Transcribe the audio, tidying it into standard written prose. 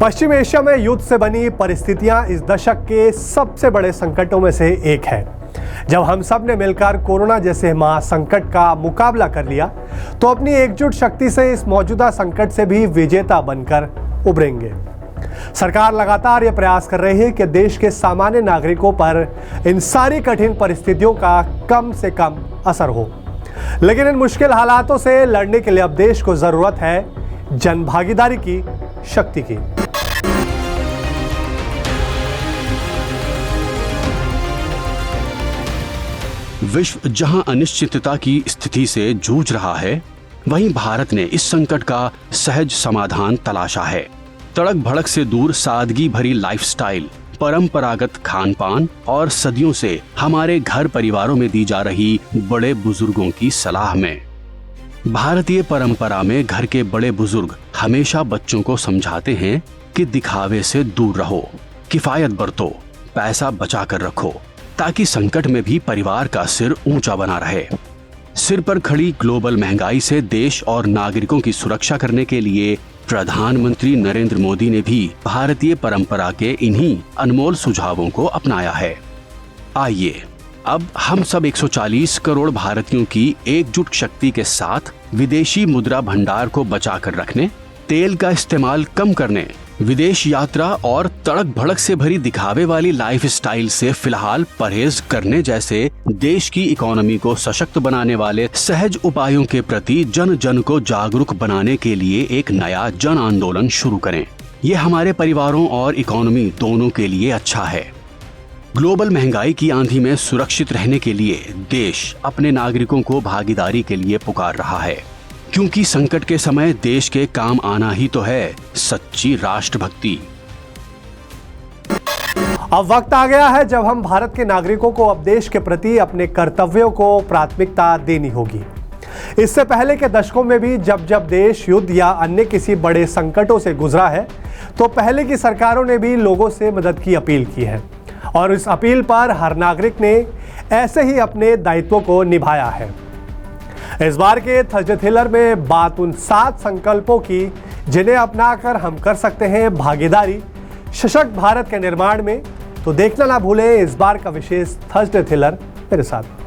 पश्चिम Asia में युद्ध से बनी परिस्थितियां इस दशक के सबसे बड़े संकटों में से एक है। जब हम सब ने मिलकर कोरोना जैसे महासंकट का मुकाबला कर लिया, तो अपनी एकजुट शक्ति से इस मौजूदा संकट से भी विजेता बनकर उभरेंगे। सरकार लगातार ये प्रयास कर रही है कि देश के सामान्य नागरिकों पर इन सारी कठिन परिस्थितियों का कम से कम असर हो। लेकिन इन मुश्किल हालातों से लड़ने के लिए अब देश को जरूरत है जनभागीदारी की, शक्ति की। विश्व जहां अनिश्चितता की स्थिति से जूझ रहा है, वहीं भारत ने इस संकट का सहज समाधान तलाशा है। तड़क भड़क से दूर सादगी भरी लाइफस्टाइल, परंपरागत खान पान और सदियों से हमारे घर परिवारों में दी जा रही बड़े बुजुर्गों की सलाह में। भारतीय परंपरा में घर के बड़े बुजुर्ग हमेशा बच्चों को समझाते हैं कि दिखावे से दूर रहो, किफायत बरतो, पैसा बचा कर रखो, ताकि संकट में भी परिवार का सिर ऊंचा बना रहे। सिर पर खड़ी ग्लोबल महंगाई से देश और नागरिकों की सुरक्षा करने के लिए प्रधानमंत्री नरेंद्र मोदी ने भी भारतीय परंपरा के इन्हीं अनमोल सुझावों को अपनाया है। आइए अब हम सब 140 करोड़ भारतीयों की एकजुट शक्ति के साथ विदेशी मुद्रा भंडार को बचा कर रखने, तेल का इस्तेमाल कम करने, विदेश यात्रा और तड़क भड़क से भरी दिखावे वाली लाइफस्टाइल से फिलहाल परहेज करने जैसे देश की इकोनॉमी को सशक्त बनाने वाले सहज उपायों के प्रति जन जन को जागरूक बनाने के लिए एक नया जन आंदोलन शुरू करें। ये हमारे परिवारों और इकोनॉमी दोनों के लिए अच्छा है। ग्लोबल महंगाई की आंधी में सुरक्षित रहने के लिए देश अपने नागरिकों को भागीदारी के लिए पुकार रहा है, क्योंकि संकट के समय देश के काम आना ही तो है सच्ची राष्ट्रभक्ति। अब वक्त आ गया है जब हम भारत के नागरिकों को अब देश के प्रति अपने कर्तव्यों को प्राथमिकता देनी होगी। इससे पहले के दशकों में भी जब जब देश युद्ध या अन्य किसी बड़े संकटों से गुजरा है, तो पहले की सरकारों ने भी लोगों से मदद की अपील की है और इस अपील पर हर नागरिक ने ऐसे ही अपने दायित्वों को निभाया है। इस बार के थर्सडे थ्रिलर में बात उन 7 संकल्पों की जिन्हें अपनाकर हम कर सकते हैं भागीदारी सशक्त भारत के निर्माण में। तो देखना ना भूलें इस बार का विशेष थर्सडे थ्रिलर मेरे साथ।